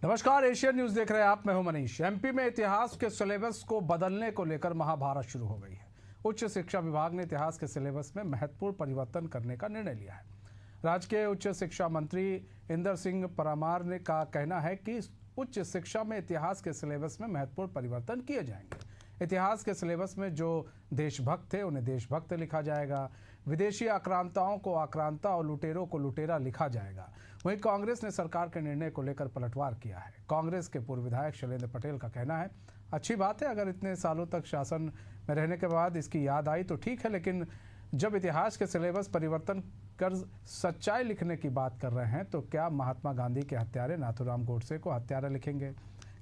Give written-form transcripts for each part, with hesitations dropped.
नमस्कार, Asian news देख रहे हैं आप। मैं हूं मनीष। एमपी में इतिहास के सिलेबस को बदलने को लेकर महाभारत शुरू हो गई है। उच्च शिक्षा विभाग ने इतिहास के सिलेबस में महत्वपूर्ण परिवर्तन करने का निर्णय लिया है। राज्य के उच्च शिक्षा मंत्री इंदर सिंह परमार ने का कहना है कि उच्च शिक्षा में इतिहास के सिलेबस में महत्वपूर्ण परिवर्तन किए जाएंगे। इतिहास के सिलेबस में जो देशभक्त थे उन्हें देशभक्त लिखा जाएगा, विदेशी आक्रांताओं को आक्रांता और लुटेरों को लुटेरा लिखा जाएगा। वहीं कांग्रेस ने सरकार के निर्णय को लेकर पलटवार किया है। कांग्रेस के पूर्व विधायक शैलेंद्र पटेल का कहना है, अच्छी बात है, अगर इतने सालों तक शासन में रहने के बाद इसकी याद आई तो ठीक है, लेकिन जब इतिहास के सिलेबस परिवर्तन कर सच्चाई लिखने की बात कर रहे हैं तो क्या महात्मा गांधी के हत्यारे नाथूराम गोडसे को हत्यारा लिखेंगे?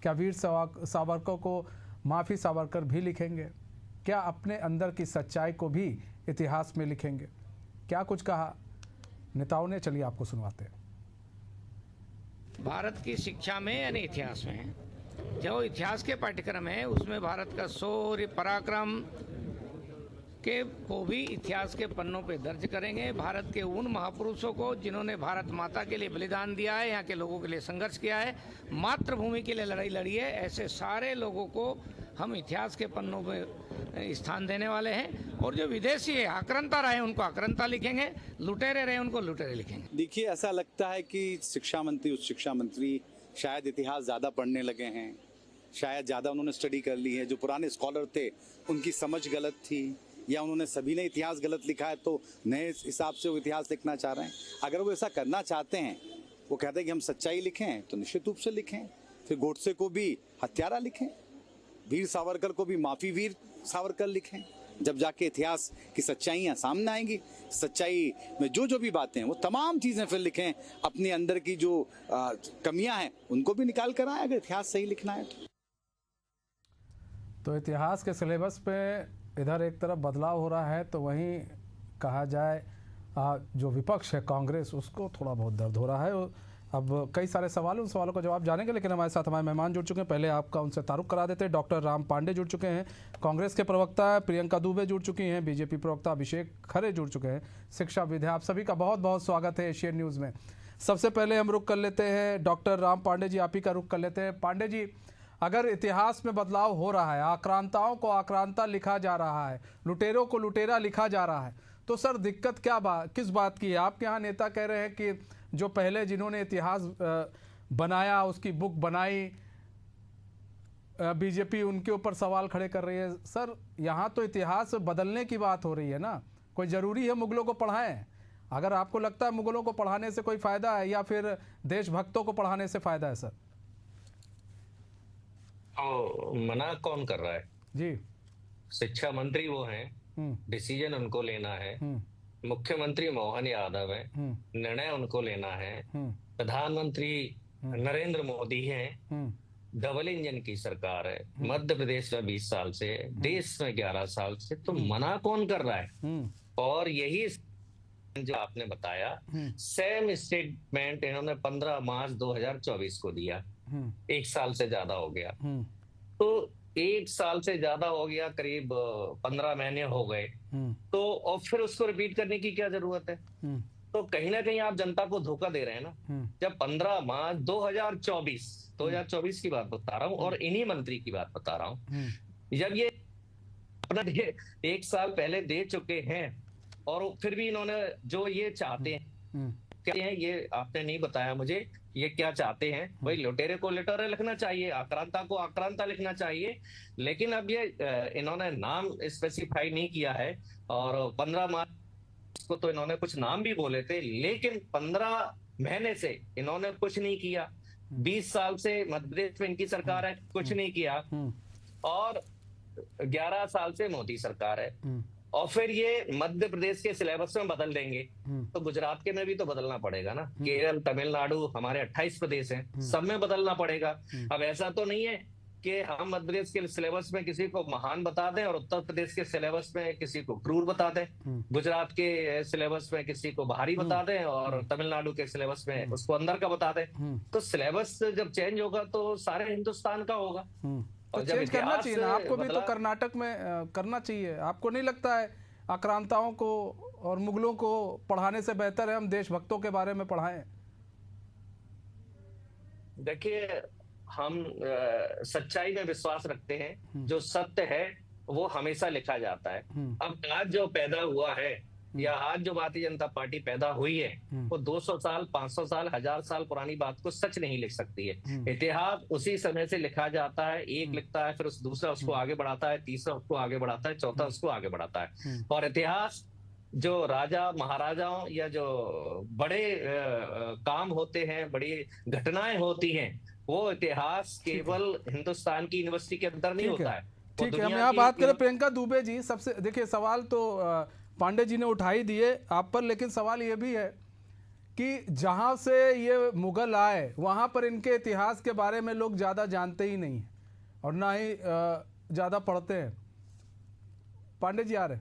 क्या वीर सावरकर को माफी सावरकर भी लिखेंगे? क्या अपने अंदर की सच्चाई को भी इतिहास में लिखेंगे? क्या कुछ कहा नेताओं ने, चलिए आपको सुनवाते हैं। भारत की शिक्षा में यानी इतिहास में जो इतिहास के पाठ्यक्रम है उसमें भारत का शौर्य पराक्रम के को भी इतिहास के पन्नों पे दर्ज करेंगे। भारत के उन महापुरुषों को जिन्होंने भारत माता के लिए बलिदान दिया है, यहाँ के लोगों के लिए संघर्ष किया है, मातृभूमि के लिए लड़ाई लड़ी है, ऐसे सारे लोगों को हम इतिहास के पन्नों में स्थान देने वाले हैं। और जो विदेशी है आक्रांता रहे उनको आक्रांता लिखेंगे, लुटेरे रहे उनको लुटेरे लिखेंगे। देखिए, ऐसा लगता है कि शिक्षा मंत्री उच्च शिक्षा मंत्री शायद इतिहास ज़्यादा पढ़ने लगे हैं, शायद ज़्यादा उन्होंने स्टडी कर ली है। जो पुराने स्कॉलर थे उनकी समझ गलत थी, या उन्होंने सभी ने इतिहास गलत लिखा है तो नए हिसाब से वो इतिहास लिखना चाह रहे हैं। अगर वो ऐसा करना चाहते हैं, वो कहते हैं कि हम सच्चाई लिखें, तो निश्चित रूप से लिखें। फिर गोडसे को भी हत्यारा लिखें, वीर सावरकर को भी माफी वीर सावरकर लिखें। जब जाके इतिहास की सच्चाइयाँ सामने आएंगी, सच्चाई में जो भी बातें हैं वो तमाम चीज़ें फिर लिखें। अपने अंदर की जो कमियां हैं उनको भी निकाल कर आए, अगर इतिहास सही लिखना है तो इतिहास के सिलेबस पे इधर एक तरफ बदलाव हो रहा है तो वहीं कहा जाए जो विपक्ष है कांग्रेस, उसको थोड़ा बहुत दर्द हो रहा है। अब कई सारे सवाल, उन सवालों का जवाब जानेंगे, लेकिन हमारे साथ हमारे मेहमान जुड़ चुके हैं। पहले आपका उनसे तारुफ करा देते हैं। डॉक्टर राम पांडे जुड़ चुके हैं, कांग्रेस के प्रवक्ता प्रियंका दुबे जुड़ चुकी हैं, बीजेपी प्रवक्ता अभिषेक खरे जुड़ चुके हैं, शिक्षा विद्या। आप सभी का बहुत बहुत स्वागत है एशियन न्यूज़ में। सबसे पहले हम रुख कर लेते हैं डॉक्टर राम पांडे जी, आप ही का रुख कर लेते हैं। पांडे जी, अगर इतिहास में बदलाव हो रहा है, आक्रांताओं को आक्रांता लिखा जा रहा है, लुटेरों को लुटेरा लिखा जा रहा है, तो सर दिक्कत किस बात की है? आपके यहाँ नेता कह रहे हैं कि जो पहले जिन्होंने इतिहास बनाया, उसकी बुक बनाई, बीजेपी उनके ऊपर सवाल खड़े कर रही है। सर, यहाँ तो इतिहास बदलने की बात हो रही है ना। कोई ज़रूरी है मुगलों को पढ़ाएं? अगर आपको लगता है मुगलों को पढ़ाने से कोई फ़ायदा है या फिर देशभक्तों को पढ़ाने से फ़ायदा है सर? तो मना कौन कर रहा है जी? शिक्षा मंत्री वो हैं, डिसीजन उनको लेना है। मुख्यमंत्री मोहन यादव है, निर्णय उनको लेना है। प्रधानमंत्री नरेंद्र मोदी हैं, डबल इंजन की सरकार है, मध्य प्रदेश में 20 साल से, देश में 11 साल से, तो मना कौन कर रहा है? और यही जो आपने बताया, सेम स्टेटमेंट इन्होंने 15 मार्च 2024 को दिया। 1 साल से ज्यादा हो गया। तो 1 साल से ज्यादा हो गया, करीब 15 महीने हो गए, तो और फिर उसको रिपीट करने की क्या जरूरत है? तो कहीं ना कहीं आप जनता को धोखा दे रहे हैं ना। जब 15 मार्च 2024 की बात बता रहा हूँ और इन्हीं मंत्री की बात बता रहा हूँ, जब ये अपना 1 साल पहले दे चुके हैं और फिर भी इन्होंने जो ये चाहते हैं, क्या है ये आपने नहीं बताया मुझे, ये क्या चाहते हैं? भाई लुटेरे को लुटेरे लिखना चाहिए, आक्रांता को आक्रांता लिखना चाहिए, लेकिन अब ये इन्होंने नाम स्पेसिफाई नहीं किया है। और 15 मार्च को तो इन्होंने कुछ नाम भी बोले थे, लेकिन 15 महीने से इन्होंने कुछ नहीं किया। 20 साल से मध्य प्रदेश में इनकी सरकार है, कुछ नहीं किया, और 11 साल से मोदी सरकार है। और फिर ये मध्य प्रदेश के सिलेबस में बदल देंगे तो गुजरात के में भी तो बदलना पड़ेगा ना। केरल, तमिलनाडु, हमारे 28 प्रदेश हैं, सब में बदलना पड़ेगा। अब ऐसा तो नहीं है कि हम मध्य प्रदेश के सिलेबस में किसी को महान बता दें और उत्तर प्रदेश के सिलेबस में किसी को क्रूर बता दें, गुजरात के सिलेबस में किसी को बाहरी बता दें और तमिलनाडु के सिलेबस में उसको अंदर का बता दें। तो सिलेबस जब चेंज होगा तो सारे हिंदुस्तान का होगा। तो चेंज करना चाहिए ना, आपको भी तो कर्नाटक में करना चाहिए। आपको नहीं लगता है आक्रांताओं को और मुगलों को पढ़ाने से बेहतर है हम देशभक्तों के बारे में पढ़ाएं? देखिए, हम सच्चाई में विश्वास रखते हैं। जो सत्य है वो हमेशा लिखा जाता है। अब आज जो पैदा हुआ है या आज जो भारतीय जनता पार्टी पैदा हुई है, वो 200 साल, 500 साल, 1000 साल पुरानी बात को सच नहीं लिख सकती है। इतिहास उसी समय से लिखा जाता है। एक लिखता है, फिर उस दूसरा उसको आगे बढ़ाता है, तीसरा उसको आगे बढ़ाता है, चौथा उसको आगे बढ़ाता है। और इतिहास जो राजा महाराजाओं या जो बड़े काम होते हैं, बड़ी घटनाएं होती हैं, वो इतिहास केवल हिंदुस्तान की यूनिवर्सिटी के अंदर नहीं होता है। ठीक है, हम यहाँ बात करें प्रियंका दुबे जी। सबसे देखिए, सवाल तो पांडे जी ने उठा ही दिए आप पर, लेकिन सवाल ये भी है कि जहाँ से ये मुगल आए वहाँ पर इनके इतिहास के बारे में लोग ज़्यादा जानते ही नहीं हैं और ना ही ज़्यादा पढ़ते हैं। पांडे जी आ रहे?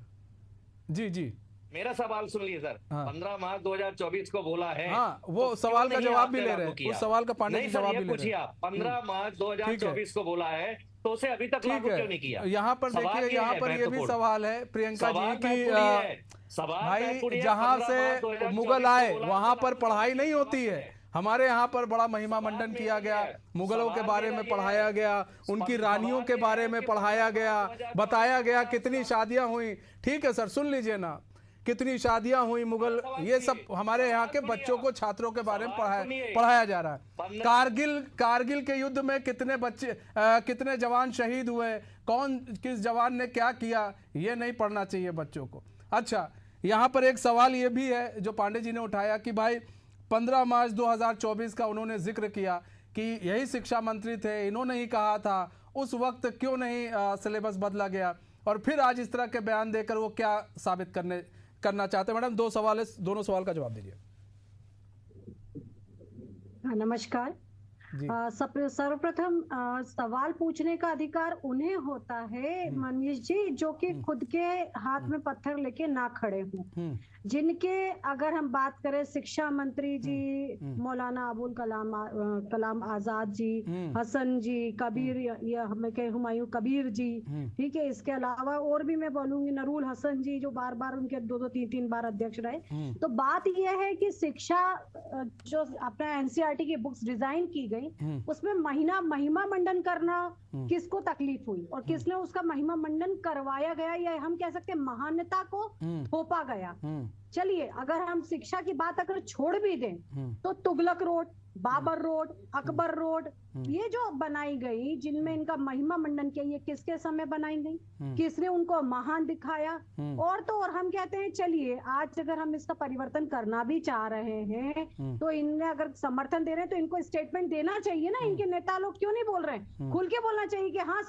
जी जी, मेरा सवाल सुन लीजिए सर। हाँ। 15 मार्च 2024 को बोला है। हाँ, वो तो सवाल का जवाब भी ले आपने रहे लागू हैं। किया? उस सवाल का पांडे जी नहीं सर, जवाब ये भी ले रहे पूछिए हैं। आप। 15 मार्च 2024 को बोला है, तो उसे अभी तक लागू क्यों नहीं किया? यहाँ पर सवाल देखिए, यहाँ है पर ये भी महत्वपूर्ण। सवाल है प्रियंका सवाल जी की महत्वपूर्ण है। सवाल भाई महत्वपूर्ण है। जहाँ 15 से मार्च 2024 मुगल को आए बोला है, वहाँ तो पर लागू पढ़ाई नहीं करना होती है। हमारे यहाँ पर बड़ा महिमा मंडन किया गया, मुगलों के बारे में पढ़ाया गया, उनकी रानियों के बारे में पढ़ाया गया, बताया गया कितनी शादियां हुई। ठीक है सर, सुन लीजिए ना, कितनी शादियां हुई मुगल, ये सब हमारे यहाँ के बच्चों को, छात्रों के बारे में पढ़ाया जा रहा है। कारगिल के युद्ध में कितने बच्चे, कितने जवान शहीद हुए, कौन किस जवान ने क्या किया, ये नहीं पढ़ना चाहिए बच्चों को। अच्छा, यहाँ पर एक सवाल ये भी है जो पांडे जी ने उठाया कि भाई 15 मार्च 2024 का उन्होंने जिक्र किया कि यही शिक्षा मंत्री थे, इन्होंने ही कहा था, उस वक्त क्यों नहीं सिलेबस बदला गया, और फिर आज इस तरह के बयान देकर वो क्या साबित करना चाहते हैं? मैडम, दो सवाल है, दोनों सवाल का जवाब दीजिए। नमस्कार। सर्वप्रथम सवाल पूछने का अधिकार उन्हें होता है मनीष जी, जो कि खुद के हाथ में पत्थर लेके ना खड़े हों। जिनके अगर हम बात करें शिक्षा मंत्री जी मौलाना अबुल कलाम आजाद जी, हसन जी, कबीर या हमें कहे हुमायूं कबीर जी, ठीक है, इसके अलावा और भी मैं बोलूंगी नरूल हसन जी, जो बार बार उनके 2-2 3-3 बार अध्यक्ष रहे। तो बात यह है कि शिक्षा जो अपना एनसीईआरटी की बुक्स डिजाइन की गई, उसमें महिमा मंडन करना किसको तकलीफ हुई और किसने उसका महिमा मंडन करवाया गया, या हम कह सकते हैं महानता को थोपा गया। चलिए, अगर हम शिक्षा की बात अगर छोड़ भी दें तो Tughlaq road, Babar road, Akbar road, ये जो बनाई गई जिनमें इनका महिमा मंडन किया, ये किसके समय बनाई गई, किसने उनको महान दिखाया? और तो और हम कहते हैं चलिए आज अगर हम इसका परिवर्तन करना भी चाह रहे हैं तो इनने अगर समर्थन दे रहे हैं तो इनको स्टेटमेंट देना चाहिए ना। इनके नेता लोग क्यों नहीं बोल रहे हैं? खुल के बोलना चाहिए कि हाँ,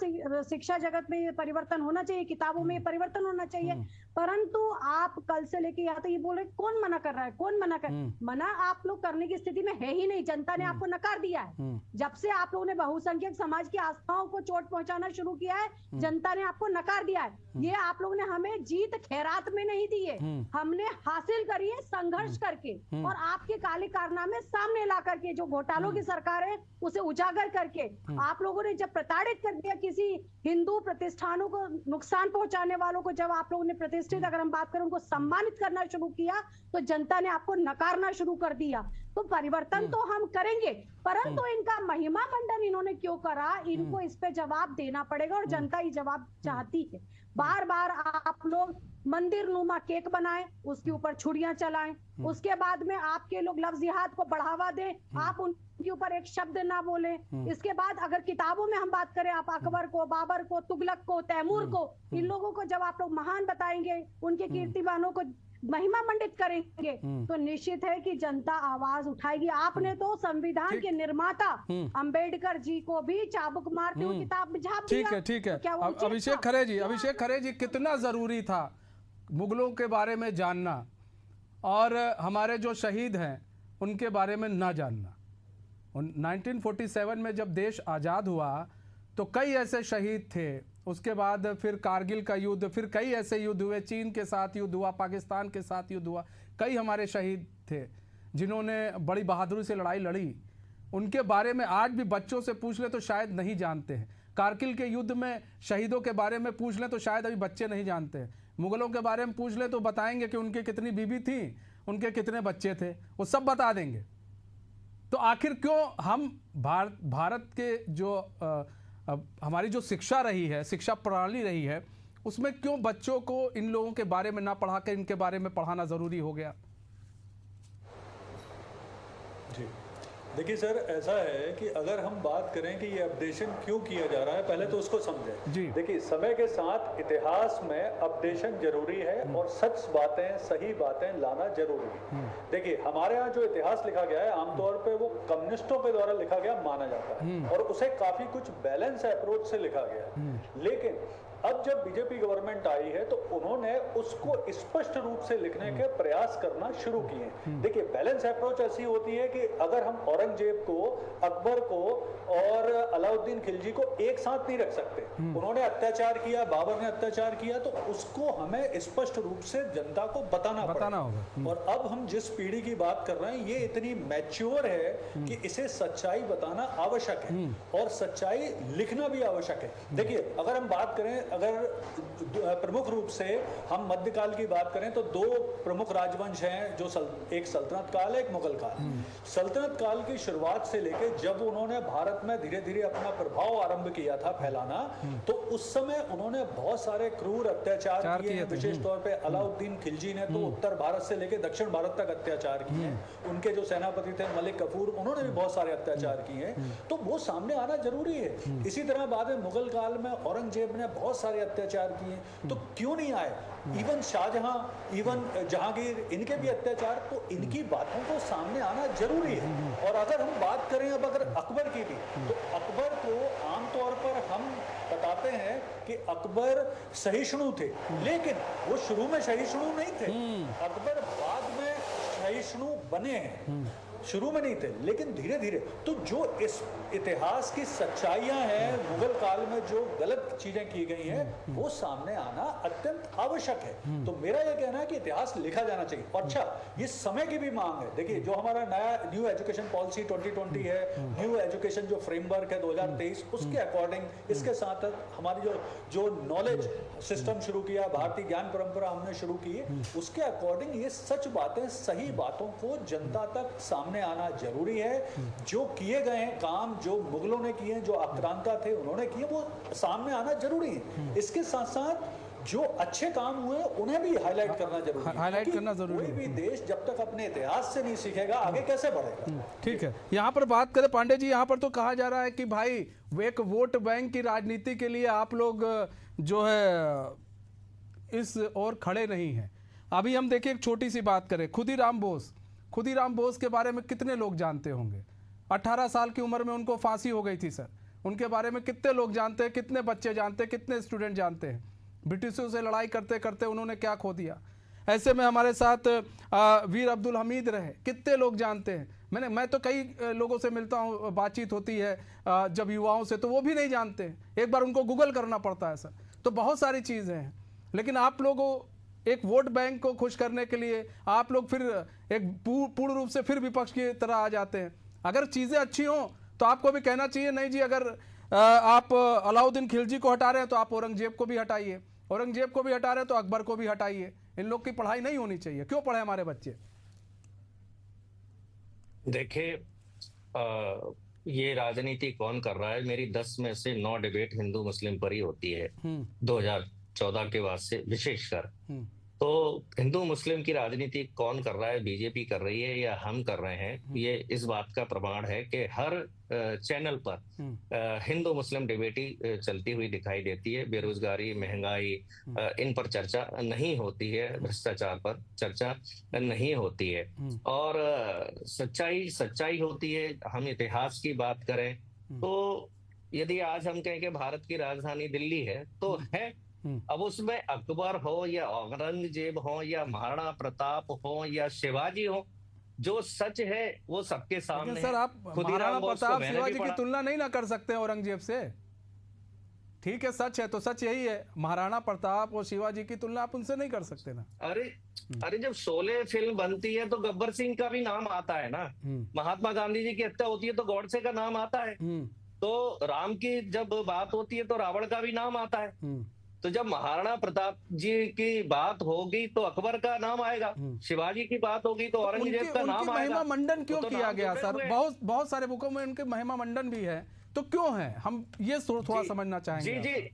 शिक्षा जगत में ये परिवर्तन होना चाहिए, किताबों में ये परिवर्तन होना चाहिए। परंतु आप कल से लेके यहाँ तक ये बोल रहे, कौन मना कर रहा है? कौन मना कर, मना आप लोग करने की स्थिति में है ही नहीं। जनता ने आपको नकार दिया है। जब से आप लोगों ने बहुसंख्यक समाज की आस्थाओं को चोट पहुंचाना शुरू किया है, जनता ने आपको नकार दिया है। ये आप लोगों ने हमें जीत खैरात में नहीं दी है, हमने हासिल करी है संघर्ष करके, और आपके काले कारनामे सामने ला करके, जो घोटालों की सरकार है उसे उजागर करके आप लोगों ने जब प्रताड़ित कर दिया किसी हिंदू प्रतिष्ठानों को, नुकसान पहुंचाने वालों को जब आप लोगों ने प्रतिष्ठित, अगर हम बात करें, उनको सम्मानित करना शुरू किया, तो जनता ने आपको नकारना शुरू कर दिया। तो परिवर्तन तो हम करेंगे, परंतु इनका महिमा मंडन इन्होंने क्यों करा, इनको इस पे जवाब देना पड़ेगा, और जनता ही जवाब चाहती है। बार बार आप लोग मंदिर नुमा केक बनाएं, उसके ऊपर छुरियां चलाएं, उसके बाद में आपके लोग लफ्ज जिहाद को बढ़ावा दें, आप उनके ऊपर एक शब्द ना बोले। इसके बाद अगर किताबों में हम बात करें, आप अकबर को, बाबर को, तुगलक को, तैमूर को, इन लोगों को जब आप लोग महान बताएंगे, उनके कीर्तिमानों को महिमा मंडित करेंगे, तो निश्चित है कि जनता आवाज उठाएगी। आपने तो संविधान के निर्माता अंबेडकर जी को भी चाबुक मारते हुए किताब में झाप दिया। ठीक है। तो अभिषेक खरे जी, कितना जरूरी था मुगलों के बारे में जानना और हमारे जो शहीद हैं उनके बारे में ना जानना? 1947 में जब देश आज़ाद हुआ तो कई ऐसे शहीद थे, उसके बाद फिर कारगिल का युद्ध, फिर कई ऐसे युद्ध हुए, चीन के साथ युद्ध हुआ, पाकिस्तान के साथ युद्ध हुआ, कई हमारे शहीद थे जिन्होंने बड़ी बहादुरी से लड़ाई लड़ी। उनके बारे में आज भी बच्चों से पूछ ले तो शायद नहीं जानते हैं। कारगिल के युद्ध में शहीदों के बारे में पूछ लें तो शायद अभी बच्चे नहीं जानते हैं। मुगलों के बारे में पूछ ले तो बताएंगे कि उनके कितनी बीवी थी, उनके कितने बच्चे थे, वो सब बता देंगे। तो आखिर क्यों हम भारत के जो हमारी जो शिक्षा रही है, शिक्षा प्रणाली रही है, उसमें क्यों बच्चों को इन लोगों के बारे में ना पढ़ा कर इनके बारे में पढ़ाना जरूरी हो गया? जी देखिए सर, ऐसा है कि अगर हम बात करें कि ये अपडेशन क्यों किया जा रहा है, पहले तो उसको समझें। जी देखिए, समय के साथ इतिहास में अपडेशन जरूरी है और सच बातें, सही बातें लाना जरूरी है। देखिए, हमारे यहाँ जो इतिहास लिखा गया है आमतौर पे वो कम्युनिस्टों के द्वारा लिखा गया माना जाता है और उसे काफी कुछ बैलेंस अप्रोच से लिखा गया है। लेकिन अब जब बीजेपी गवर्नमेंट आई है तो उन्होंने उसको स्पष्ट रूप से लिखने के प्रयास करना शुरू किए। देखिए, बैलेंस अप्रोच ऐसी होती है कि अगर हम औरंगजेब को, अकबर को और अलाउद्दीन खिलजी को एक साथ नहीं रख सकते। उन्होंने अत्याचार किया, बाबर ने अत्याचार किया, तो उसको हमें स्पष्ट रूप से जनता को बताना होगा। और अब हम जिस पीढ़ी की बात कर रहे हैं ये इतनी मैच्योर है कि इसे सच्चाई बताना आवश्यक है और सच्चाई लिखना भी आवश्यक है। देखिए, अगर हम बात करें, अगर प्रमुख रूप से हम मध्यकाल की बात करें तो दो प्रमुख राजवंश हैं, जो एक सल्तनत काल है, एक मुगल काल। सल्तनत काल की शुरुआत से लेकर जब उन्होंने भारत में धीरे धीरे अपना प्रभाव आरंभ किया था फैलाना, तो उस समय उन्होंने बहुत सारे क्रूर अत्याचार किए। विशेष तौर पे अलाउद्दीन खिलजी ने तो उत्तर भारत से लेकर दक्षिण भारत तक अत्याचार किए। उनके जो सेनापति थे मलिक कफूर, उन्होंने भी बहुत सारे अत्याचार किए। तो वो सामने आना जरूरी है। इसी तरह बाद में मुगल काल में औरंगजेब ने बहुत सारे अत्याचार किए, तो क्यों नहीं आए? इवन शाहजहां, इवन जहांगीर, इनके भी अत्याचार, तो इनकी बातों को सामने आना जरूरी है। और अगर हम बात करें अब अगर अकबर की भी, तो अकबर को आमतौर पर हम बताते हैं कि अकबर सहिष्णु थे, लेकिन वो शुरू में सहिष्णु नहीं थे। अकबर बाद में सहिष्णु बने हैं, शुरू में नहीं थे, लेकिन धीरे धीरे। तो जो इस इतिहास की सच्चाइयां हैं, मुगल काल में जो गलत चीजें की गई हैं, वो सामने आना अत्यंत आवश्यक है। तो मेरा यह कहना है कि इतिहास लिखा जाना चाहिए। और अच्छा, ये समय की भी मांग है। देखिए, जो हमारा नया न्यू एजुकेशन पॉलिसी 2020 है, न्यू एजुकेशन जो फ्रेमवर्क है 2023, उसके अकॉर्डिंग इसके साथ हमारी जो नॉलेज सिस्टम शुरू किया, भारतीय ज्ञान परंपरा हमने शुरू की है, उसके अकॉर्डिंग ये सच बातें, सही बातों को जनता तक सामने आना जरूरी है। जो किए गए हैं काम, जो मुगलों ने किए, जो आक्रांता थे उन्होंने किए, वो सामने आना जरूरी है। इसके साथ साथ जो अच्छे काम हुए उन्हें भी हाईलाइट करना जरूरी है। हाईलाइट करना जरूरी है। कोई भी देश जब तक अपने इतिहास से नहीं सीखेगा आगे कैसे बढ़ेगा? ठीक है, यहाँ पर बात करें पांडे जी, यहाँ पर तो कहा जा रहा है कि भाई वो एक वोट बैंक की राजनीति के लिए आप लोग जो है इस ओर खड़े नहीं हैं। अभी हम देखिए, एक छोटी सी बात करें, खुदीराम बोस के बारे में कितने लोग जानते होंगे? 18 साल की उम्र में उनको फांसी हो गई थी सर। उनके बारे में कितने लोग जानते हैं, कितने बच्चे जानते हैं, कितने स्टूडेंट जानते हैं? ब्रिटिशों से लड़ाई करते करते उन्होंने क्या खो दिया। ऐसे में हमारे साथ वीर अब्दुल हमीद रहे, कितने लोग जानते हैं? मैं तो कई लोगों से मिलता हूँ, बातचीत होती है जब युवाओं से, तो वो भी नहीं जानते हैं। एक बार उनको गूगल करना पड़ता है सर। तो बहुत सारी चीज़ें हैं, लेकिन आप लोगों एक वोट बैंक को खुश करने के लिए आप लोग फिर एक पूर्ण रूप से फिर विपक्ष की तरह आ जाते हैं। अगर चीज़ें अच्छी हों तो आपको भी कहना चाहिए, नहीं जी, अगर आप अलाउद्दीन खिलजी को हटा रहे हैं तो आप औरंगजेब को भी हटाइए, औरंगजेब को भी हटा रहे हैं तो अकबर को भी हटाइए। इन लोग की पढ़ाई नहीं होनी चाहिए। क्यों पढ़े हमारे बच्चे? देखिए, ये राजनीति कौन कर रहा है? मेरी 10 में से 9 डिबेट हिंदू मुस्लिम पर ही होती है 2014 के बाद से विशेषकर। तो हिंदू मुस्लिम की राजनीति कौन कर रहा है? बीजेपी कर रही है या हम कर रहे हैं? ये इस बात का प्रमाण है कि हर चैनल पर हिंदू मुस्लिम डिबेट ही चलती हुई दिखाई देती है। बेरोजगारी, महंगाई, इन पर चर्चा नहीं होती है, भ्रष्टाचार पर चर्चा नहीं होती है, और सच्चाई होती है। हम इतिहास की बात करें तो यदि आज हम कहें कि भारत की राजधानी दिल्ली है, तो है। अब उसमें अकबर हो या औरंगजेब हो या महाराणा प्रताप हो या शिवाजी हो, जो सच है वो सबके सामने सर, आप महाराणा प्रताप शिवाजी की तुलना नहीं ना कर सकते औरंगजेब से। ठीक है, सच है तो सच यही है। महाराणा प्रताप और शिवाजी की तुलना आप उनसे नहीं कर सकते ना। अरे जब शोले फिल्म बनती है तो गब्बर सिंह का भी नाम आता है ना। महात्मा गांधी जी की हत्या होती है तो गॉडसे का नाम आता है। तो राम की जब बात होती है तो रावण का भी नाम आता है। तो जब महाराणा प्रताप जी की बात होगी तो अकबर का नाम आएगा, शिवाजी की बात होगी तो औरंगजेब का नाम आएगा। महिमा मंडन क्यों तो किया नाम गया जुड़े सर? हुए हैं। बहुत सारे बुकों में उनके महिमा मंडन भी है, तो क्यों है? हम ये थोड़ा समझना चाहेंगे। जी जी,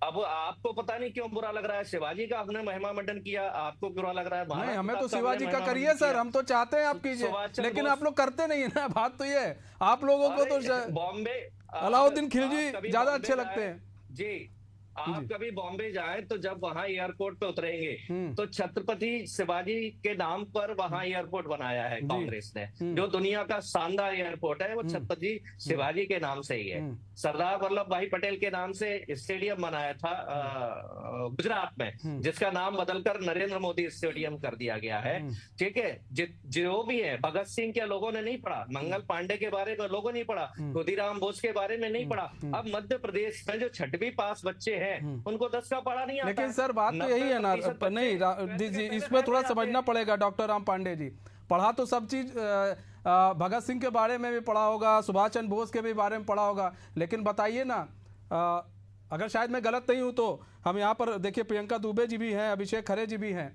अब आपको पता नहीं क्यों बुरा लग रहा है। शिवाजी का आपने महिमा मंडन किया, आपको बुरा लग रहा है? नहीं, हमें तो आपने शिवाजी का महिमा करिए मंडन सर, किया। हम तो चाहते हैं आप कीजिए, सुभाष चंद्र लेकिन बोस- आप लोग करते नहीं है ना। बात तो ये है, आप लोगों को तो अरे, बॉम्बे अलाउद्दीन आप खिलजी कभी ज्यादा बॉम्बे अच्छे लगते जाए- हैं। जी, आप कभी बॉम्बे जाएं तो जब वहां एयरपोर्ट पे उतरेंगे तो छत्रपति शिवाजी के नाम पर वहां एयरपोर्ट बनाया है कांग्रेस ने। जो दुनिया का शानदार एयरपोर्ट है वो छत्रपति शिवाजी के नाम से ही है। सरदार वल्लभ भाई पटेल के नाम से स्टेडियम बनाया था गुजरात में, जिसका नाम बदलकर नरेंद्र मोदी स्टेडियम कर दिया गया है। ठीक है, जो भी है, भगत सिंह के लोगों ने नहीं पढ़ा, मंगल पांडे के बारे में लोगों नहीं पढ़ा, खुदीराम बोस के बारे में नहीं पढ़ा। अब मध्य प्रदेश में जो 6वीं पास बच्चे हैं उनको 10 का पढ़ा नहीं आता। लेकिन सर बात तो यही है ना, नहीं जी, इसमें थोड़ा समझना पड़ेगा डॉक्टर राम पांडे जी। पढ़ा तो सब चीज, भगत सिंह के बारे में भी पढ़ा होगा, सुभाष चंद्र बोस के भी बारे में पढ़ा होगा, लेकिन बताइए ना, अगर शायद मैं गलत नहीं हूं तो हम यहाँ पर देखिए प्रियंका दुबे जी भी हैं, अभिषेक खरे जी भी हैं।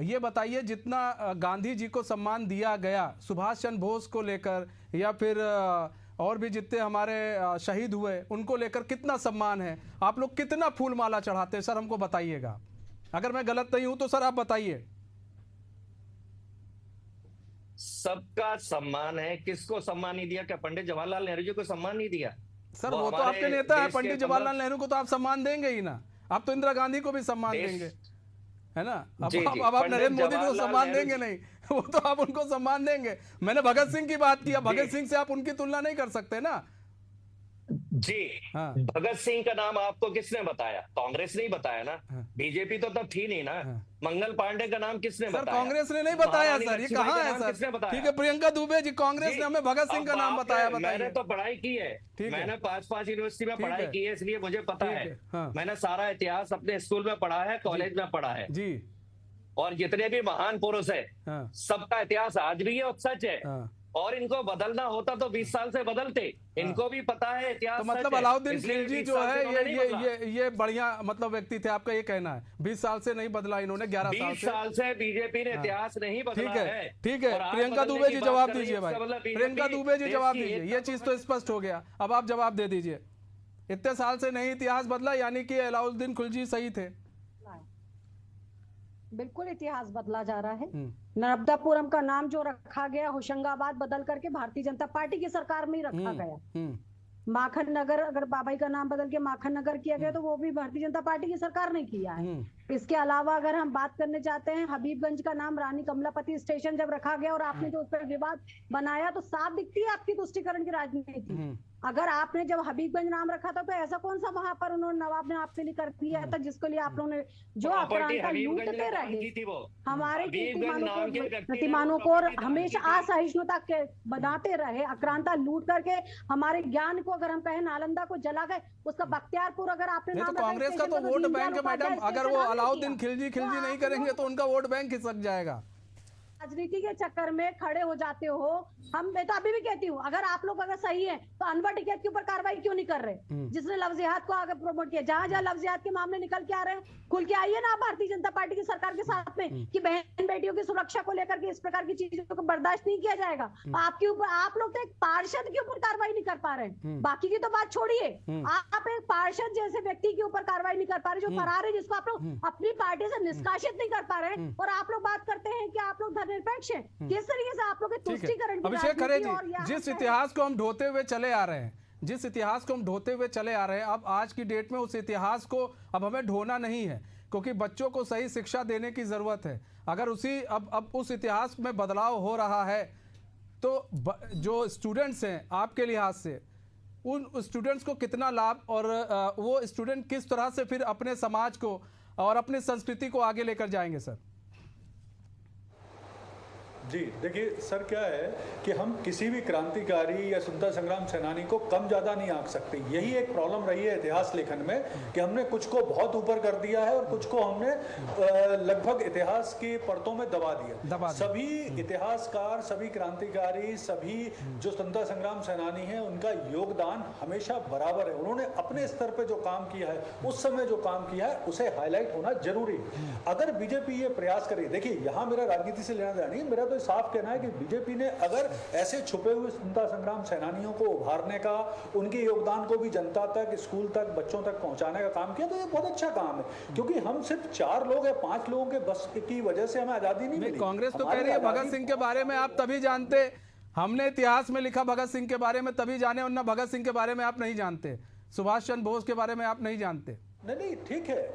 ये बताइए, जितना गांधी जी को सम्मान दिया गया सुभाष चंद्र बोस को लेकर, या फिर और भी जितने हमारे शहीद हुए उनको लेकर कितना सम्मान है? आप लोग कितना फूल माला चढ़ाते हैं सर, हमको बताइएगा। अगर मैं गलत नहीं हूं तो सर आप बताइए। सबका सम्मान है, किसको सम्मान नहीं दिया? क्या पंडित जवाहरलाल नेहरू जी को सम्मान नहीं दिया? सर वो तो आपके नेता है, पंडित जवाहरलाल नेहरू को तो आप सम्मान देंगे ही ना। आप तो इंदिरा गांधी को भी सम्मान देंगे, है ना? अब आप नरेंद्र मोदी को सम्मान देंगे नहीं, वो तो आप उनको सम्मान देंगे। मैंने भगत सिंह की बात की, भगत सिंह से आप उनकी तुलना नहीं कर सकते ना। जी, हाँ। भगत सिंह का नाम आपको किसने बताया? कांग्रेस ने ही बताया ना। बीजेपी तो तब थी नहीं ना। मंगल पांडे का नाम किसने सर बताया? कांग्रेस ने नहीं बताया सर, ये कहाँ है सर? किसने बताया? ठीक है, प्रियंका दुबे जी, कांग्रेस ने हमें भगत सिंह का नाम बताया। मैंने तो पढ़ाई की है, मैंने 5 यूनिवर्सिटी में पढ़ाई की है, इसलिए मुझे पता है। मैंने सारा इतिहास अपने स्कूल में पढ़ा है, कॉलेज में पढ़ा है जी। और जितने भी महान पुरुष है सबका इतिहास आज भी है और सच है। और इनको बदलना होता तो 20 साल से बदलते। इनको भी पता है इतिहास। तो मतलब अलाउद्दीन खिलजी जो है ये बढ़िया मतलब व्यक्ति थे, आपका ये कहना है? 20 साल से नहीं बदला इन्होंने, 11 साल से। 20 साल से बीजेपी ने इतिहास नहीं बदला है। ठीक है, प्रियंका दुबे जी जवाब दीजिए भाई, प्रियंका दुबे जी जवाब दीजिए। ये चीज तो स्पष्ट हो गया, अब आप जवाब दे दीजिए। इतने साल से नहीं इतिहास बदला, यानी कि अलाउद्दीन खिलजी सही थे? बिल्कुल इतिहास बदला जा रहा है। नर्मदापुरम का नाम जो रखा गया होशंगाबाद बदल करके भारतीय जनता पार्टी की सरकार में ही रखा गया। माखन नगर, अगर बाबाई का नाम बदल के माखन नगर किया गया तो वो भी भारतीय जनता पार्टी की सरकार ने किया है। इसके अलावा अगर हम बात करने चाहते हैं, हबीबगंज का नाम रानी कमलापति स्टेशन जब रखा गया और आपने जो उस पर विवाद बनाया, तो साफ दिखती है आपकी तुष्टीकरण की राजनीति। अगर आपने जब हबीबगंज नाम रखा था तो ऐसा कौन सा वहां पर उन्होंने नवाब ने आपके लिए कर दिया था जिसके लिए आप लोगों ने जो आक्रांता लूटते रहे, हमारे कीर्तिमानों को हमेशा असहिष्णुता के बनाते रहे, आक्रांता लूट करके हमारे ज्ञान को, अगर हम कहें नालंदा को जला गए, उसका बख्तियारपुर अगर आपने तो कांग्रेस का तो वोट बैंक है मैडम, अगर वो अलाउद्दीन खिलजी नहीं करेंगे तो उनका वोट बैंक खिसक जाएगा। राजनीति के चक्कर में खड़े हो जाते हो। मैं तो अभी भी कहती हूँ, अगर आप लोग अगर सही है तो अनवर टिकैत के ऊपर कार्रवाई क्यों नहीं कर रहे? जिसने लव जिहाद को आगे प्रमोट किया, जहां जहां लव जिहाद के मामले निकल के आ रहे हैं, खुल के आइए ना भारतीय जनता पार्टी की सरकार के साथ में कि बहन बेटियों की सुरक्षा को लेकर के इस प्रकार की चीजों को बर्दाश्त नहीं किया जाएगा। आपके ऊपर, आप लोग तो एक पार्षद के ऊपर कार्रवाई नहीं कर पा रहे, बाकी की तो बात छोड़िए, आप एक पार्षद जैसे व्यक्ति के ऊपर कार्रवाई नहीं कर पा रहे, जो फरार है, जिसको आप लोग अपनी पार्टी से निष्कासित नहीं कर पा रहे, और आप लोग बात करते हैं कि आप लोग धर्मनिरपेक्ष हैं। किस तरीके से आप लोग तुष्टीकरण की अभिषेक खरे जी, और जिस इतिहास को हम ढोते हुए चले आ रहे हैं, जिस इतिहास को हम ढोते हुए चले आ रहे हैं, अब आज की डेट में उस इतिहास को अब हमें ढोना नहीं है, क्योंकि बच्चों को सही शिक्षा देने की जरूरत है। अगर अब उस इतिहास में बदलाव हो रहा है तो जो स्टूडेंट्स हैं आपके लिहाज से, उन स्टूडेंट्स को कितना लाभ, और वो स्टूडेंट किस तरह से फिर अपने समाज को और अपनी संस्कृति को आगे लेकर जाएंगे सर? जी देखिए सर, क्या है कि हम किसी भी क्रांतिकारी या स्वतंत्रता संग्राम सेनानी को कम ज्यादा नहीं आंक सकते। यही एक प्रॉब्लम रही है इतिहास लेखन में कि हमने कुछ को बहुत ऊपर कर दिया है और कुछ को हमने लगभग इतिहास की परतों में दबा दिया। सभी इतिहासकार, सभी क्रांतिकारी, सभी जो स्वतंत्रता संग्राम सेनानी हैं, उनका योगदान हमेशा बराबर है। उन्होंने अपने स्तर पर जो काम किया है, उस समय जो काम किया है, उसे हाईलाइट होना जरूरी है। अगर बीजेपी ये प्रयास करे, देखिए यहाँ मेरा राजनीति से लेना देना नहीं, मेरा तो साफ कहना है कि बीजेपी ने अगर ऐसे छुपे हुए स्वतंत्रता संग्राम सेनानियों को उभारने का, उनके योगदान को भी जनता तक, स्कूल तक, बच्चों तक पहुंचाने का काम किया, तो ये बहुत अच्छा काम है। क्योंकि हम सिर्फ 4 लोग या 5 लोगों के बस की वजह से हमें आजादी नहीं मिली। कांग्रेस तो कह रही है भगत सिंह के बारे में आप तभी जानते, हमने इतिहास में लिखा भगत सिंह के बारे में तभी जाने, वरना भगत सिंह के बारे में आप नहीं जानते, सुभाष चंद्र बोस के बारे में आप नहीं जानते। नहीं, ठीक है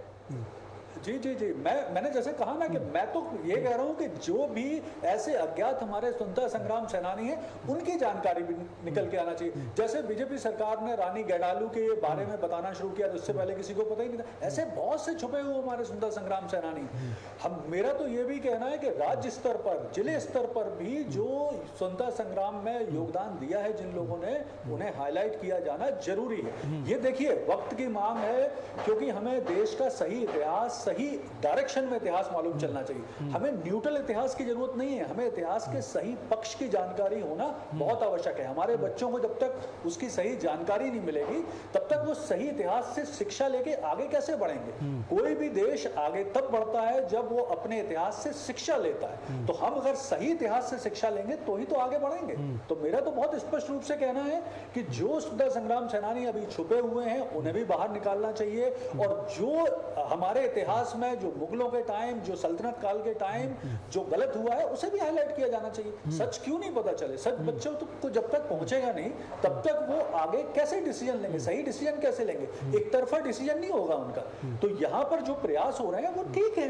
जी जी जी, मैंने जैसे कहा ना कि मैं तो ये कह रहा हूँ कि जो भी ऐसे अज्ञात हमारे स्वतंत्रता संग्राम सेनानी हैं, उनकी जानकारी भी निकल के आना चाहिए। जैसे बीजेपी सरकार ने रानी गैडालू के बारे में बताना शुरू किया, तो उससे पहले किसी को पता ही नहीं था। ऐसे बहुत से छुपे हुए हमारे स्वतंत्रता संग्राम सेनानी। मेरा तो ये भी कहना है कि राज्य स्तर पर, जिले स्तर पर भी जो स्वतंत्रता संग्राम में योगदान दिया है जिन लोगों ने, उन्हें हाईलाइट किया जाना जरूरी है। ये देखिए वक्त की मांग है, क्योंकि हमें देश का सही इतिहास, सही डायरेक्शन में इतिहास मालूम चलना चाहिए। हमें न्यूट्रल इतिहास की जरूरत नहीं है, हमें इतिहास के सही पक्ष की जानकारी होना बहुत आवश्यक है। हमारे बच्चों को जब तक उसकी सही जानकारी नहीं मिलेगी, तब तक वो सही इतिहास से शिक्षा लेके आगे कैसे बढ़ेंगे। कोई भी देश आगे तब बढ़ता है जब वो अपने इतिहास से शिक्षा लेता है। तो हम अगर सही इतिहास से शिक्षा लेंगे तो ही तो आगे बढ़ेंगे। तो मेरा तो बहुत स्पष्ट रूप से कहना है कि जो स्वतंत्रता संग्राम सेनानी अभी छुपे हुए हैं, उन्हें भी बाहर निकालना चाहिए। और जो हमारे इतिहास में, जो मुगलों के टाइम, जो सल्तनत काल के टाइम जो गलत हुआ है, उसे भी हाईलाइट किया जाना चाहिए। सच क्यों नहीं पता चले, सच बच्चों को जब तक पहुंचेगा नहीं, तब तक वो आगे कैसे डिसीजन लेंगे, सही डिसीजन कैसे लेंगे। एक तरफा डिसीजन नहीं होगा उनका। तो यहाँ पर जो प्रयास हो रहे हैं वो ठीक है।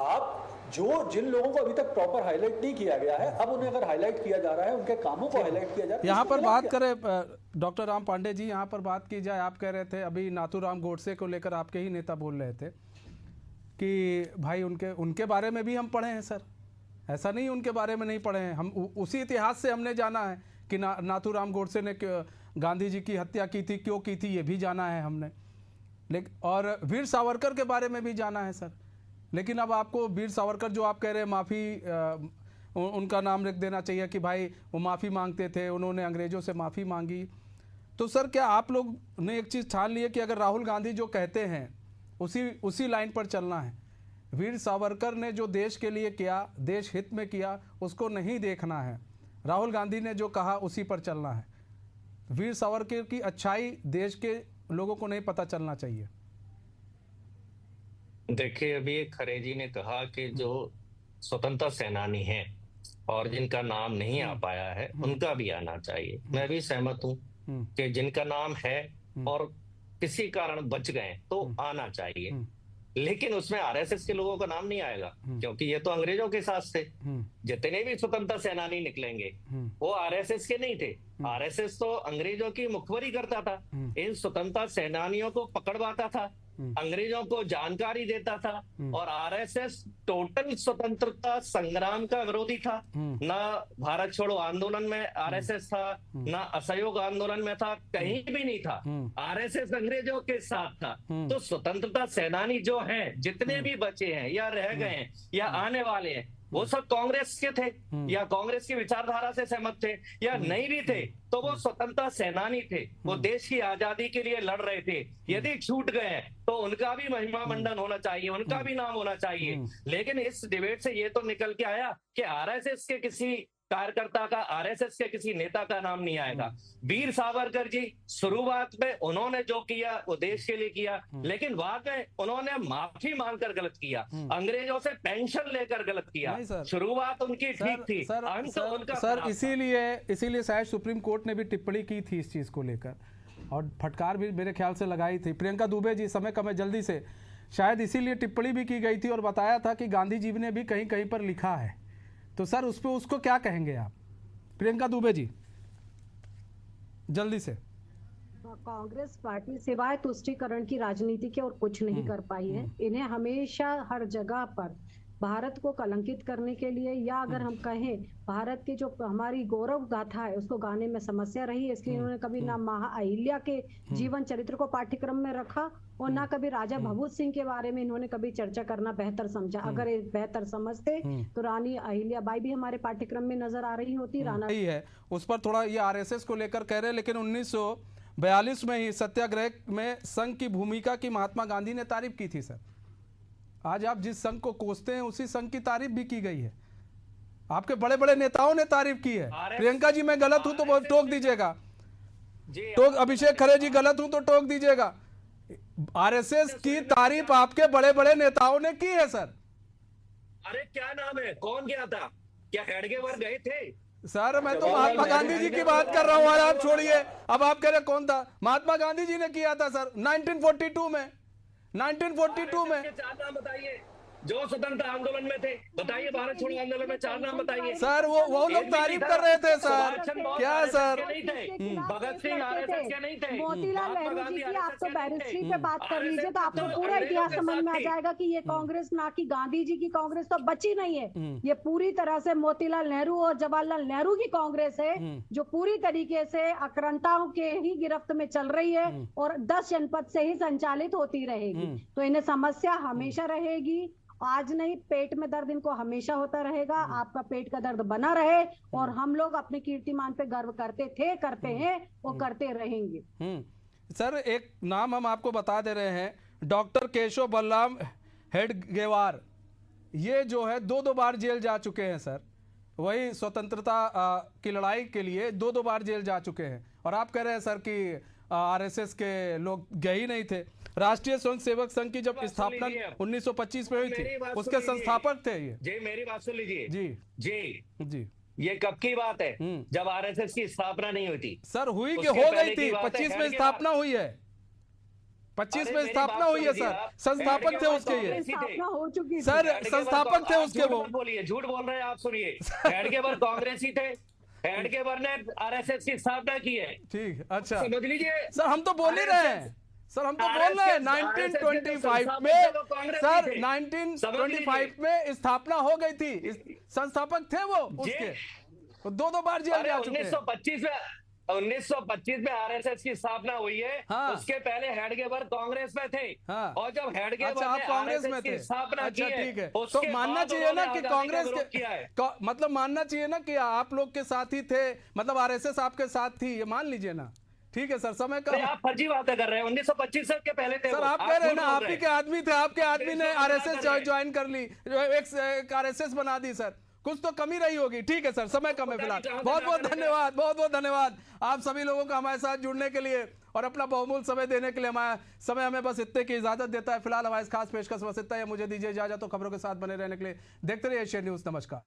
आप जिन लोगों को अभी तक प्रॉपर हाईलाइट नहीं किया गया है, अब उन्हें अगर हाईलाइट किया जा रहा है, उनके कामों को हाईलाइट किया जा रहा है। यहाँ पर बात करें डॉक्टर राम पांडे जी, यहाँ पर बात की जाए, आप कह रहे थे अभी नाथूराम गोडसे को लेकर आपके ही नेता बोल रहे थे कि भाई उनके बारे में भी हम पढ़े हैं सर, ऐसा नहीं उनके बारे में नहीं पढ़े हैं, हम उसी इतिहास से हमने जाना है कि नाथूराम गोडसे ने गांधी जी की हत्या की थी, क्यों की थी, ये भी जाना है हमने। लेकिन और वीर सावरकर के बारे में भी जाना है सर। लेकिन अब आपको वीर सावरकर जो आप कह रहे हैं माफ़ी, उनका नाम लिख देना चाहिए कि भाई वो माफ़ी मांगते थे, उन्होंने अंग्रेज़ों से माफ़ी मांगी। तो सर क्या आप लोग ने एक चीज़ ठान ली है कि अगर राहुल गांधी जो कहते हैं उसी लाइन पर चलना है? वीर सावरकर ने जो देश के लिए किया, देश हित में किया, उसको नहीं देखना है। राहुल गांधी ने जो कहा उसी पर चलना है। वीर सावरकर की अच्छाई देश के लोगों को नहीं पता चलना चाहिए। देखिए अभी खरे जी ने कहा कि जो स्वतंत्रता सेनानी हैं और जिनका नाम नहीं आ पाया है, उनका भी आना चाहिए। मैं भी सहमत हूँ कि जिनका नाम है और किसी कारण बच गए तो आना चाहिए, लेकिन उसमें आरएसएस के लोगों का नाम नहीं आएगा, क्योंकि ये तो अंग्रेजों के साथ थे। जितने भी स्वतंत्रता सेनानी निकलेंगे वो आरएसएस के नहीं थे। आरएसएस तो अंग्रेजों की मुखबरी करता था, इन स्वतंत्रता सेनानियों को पकड़वाता था, अंग्रेजों को जानकारी देता था। और आरएसएस टोटल स्वतंत्रता संग्राम का विरोधी था। ना भारत छोड़ो आंदोलन में आरएसएस था, ना असहयोग आंदोलन में था, कहीं भी नहीं था। आरएसएस अंग्रेजों के साथ था। तो स्वतंत्रता सेनानी जो हैं, जितने भी बचे हैं या रह गए हैं या आने वाले हैं, वो सब कांग्रेस के थे या कांग्रेस की विचारधारा से सहमत थे या नहीं भी थे, तो वो स्वतंत्रता सेनानी थे। वो देश की आजादी के लिए लड़ रहे थे। यदि छूट गए तो उनका भी महिमा मंडन होना चाहिए, उनका भी नाम होना चाहिए। लेकिन इस डिबेट से ये तो निकल के आया कि आरएसएस के किसी कार्यकर्ता का, आरएसएस के किसी नेता का नाम नहीं आएगा। वीर सावरकर जी शुरुआत में उन्होंने जो किया वो देश के लिए किया, लेकिन बाद में उन्होंने माफी मांगकर गलत किया, अंग्रेजों से पेंशन लेकर गलत किया। शुरुआत उनकी ठीक थी, सर इसीलिए शायद सुप्रीम कोर्ट ने भी टिप्पणी की थी इस चीज को लेकर, और फटकार भी मेरे ख्याल से लगाई थी। प्रियंका दुबे जी, समय कम है, जल्दी से, शायद इसीलिए टिप्पणी भी की गई थी और बताया था कि गांधी जी ने भी कहीं कहीं पर लिखा है। तो सर उस पर उसको क्या कहेंगे आप? प्रियंका दुबे जी जल्दी से। कांग्रेस पार्टी सिवाय तुष्टीकरण की राजनीति के और कुछ नहीं कर पाई है। इन्हें हमेशा हर जगह पर भारत को कलंकित करने के लिए, या अगर हम कहें भारत की जो हमारी गौरव गाथा है उसको गाने में समस्या रही है, इसलिए उन्होंने कभी ना अहिल्या के जीवन चरित्र को पाठ्यक्रम में रखा और ना कभी राजा भभूत सिंह के बारे में इन्होंने कभी चर्चा करना बेहतर समझा। अगर ये बेहतर समझते तो रानी अहिल्याबाई भी हमारे पाठ्यक्रम में नजर आ रही होती। राणा ही है उस पर थोड़ा ये आरएसएस को लेकर कह रहे हैं, लेकिन 1942 में ही सत्याग्रह में संघ की भूमिका की महात्मा गांधी ने तारीफ की थी सर। आज आप जिस संघ को कोसते हैं उसी संघ की तारीफ भी की गई है, आपके बड़े बड़े नेताओं ने तारीफ की है। प्रियंका जी मैं गलत हूं तो टोक दीजिएगा, अभिषेक खरे जी गलत हूं तो टोक दीजिएगा। आरएसएस की तारीफ आपके बड़े बड़े नेताओं ने की है सर। अरे क्या नाम है, कौन गया था, क्या हेडगेवार गए थे? सर मैं तो महात्मा गांधी जी की बात कर रहा हूं, और आप छोड़िए, अब आप कह रहे कौन था? महात्मा गांधी जी ने किया था सर 1942 में। 1942 में 4 नाम बताइए जो स्वतंत्रता आंदोलन में थे, बताइए भारत छोड़ो आंदोलन में 4 नाम बताइए सर। वो लोग तारीफ कर रहे थे सर, क्या सर? भगत सिंह आरएसएस के नहीं थे, मोतीलाल नेहरू जी की आप तो बैरिस्ट्री पे बात कर लीजिए तो आपको पूरा इतिहास समझ में आ जाएगा कि ये कांग्रेस ना कि गांधी जी की कांग्रेस तो बची नहीं है, ये पूरी तरह से मोतीलाल नेहरू और जवाहरलाल नेहरू की कांग्रेस है जो पूरी तरीके से आक्रांताओं के ही गिरफ्त में चल रही है और 10 जनपद से ही संचालित होती रहेगी। तो इन्हें समस्या हमेशा रहेगी, आज नहीं, पेट में दर्द इनको हमेशा होता रहेगा। आपका पेट का दर्द बना रहे और हम लोग अपने कीर्तिमान पे गर्व करते थे, करते हैं और करते रहेंगे। सर एक नाम हम आपको बता दे रहे हैं, डॉक्टर केशव बलराम हेडगेवार, ये जो है 2 बार जेल जा चुके हैं सर। वही स्वतंत्रता की लड़ाई के लिए 2 बार जेल जा चुके हैं, और आप कह रहे हैं सर कि आरएसएस के लोग गए ही नहीं थे। राष्ट्रीय स्वयंसेवक संघ की जब स्थापना 1925 में हुई थी, उसके संस्थापक थे ये। जी मेरी बात सुन लीजिए। जी जी जी ये कब की बात है? जब आरएसएस की स्थापना नहीं हुई थी सर। हुई कि हो गई थी, 25 में स्थापना हुई है, 25 में स्थापना हुई है सर। संस्थापक थे उसके ये, स्थापना हो चुकी सर संस्थापक थे उसके। वो बोलिए, झूठ बोल रहे हैं आप, सुनिए। हेडगेवार कांग्रेस ही थे, हेडगेवार ने आरएसएस की स्थापना की है। ठीक, अच्छा समझ लीजिए सर, हम तो बोल ही रहे हैं सर, हम तो बोल रहे हैं 1925 में सर, 1925 में स्थापना हो गई थी, संस्थापक थे वो उसके, 2 बार जेल जा चुके हैं। 1925 में आरएसएस की स्थापना हुई है। हाँ। उसके पहले हेडगेवार कांग्रेस में थे। हाँ। और जब हेडगेवार अच्छा, आप कांग्रेस में थे, स्थापना की है, ठीक है, उसके तो मानना बाद चाहिए ना उन्होंने कि आजादी का कांग्रेस विरोध किया है। मतलब मानना चाहिए ना कि आप लोग के साथ ही थे, मतलब आरएसएस आपके साथ थी, ये मान लीजिए ना। ठीक है सर, समय का आप फर्जी बातें कर रहे हैं। 1925 के पहले थे सर, आप कह रहे हैं ना, आप ही के आदमी थे, आपके आदमी ने आरएसएस ज्वाइन कर ली, एक आरएसएस बना दी सर, कुछ तो कमी रही होगी। ठीक है सर, समय कम है फिलहाल। बहुत बहुत धन्यवाद, बहुत बहुत धन्यवाद आप सभी लोगों का हमारे साथ जुड़ने के लिए और अपना बहुमूल्य समय देने के लिए। हमारा समय हमें बस इतने की इजाजत देता है फिलहाल। हमारे खास पेशकश बस इतना है, मुझे दीजिए इजाजत। तो खबरों के साथ बने रहने के लिए देखते रहिए एशियन न्यूज। नमस्कार।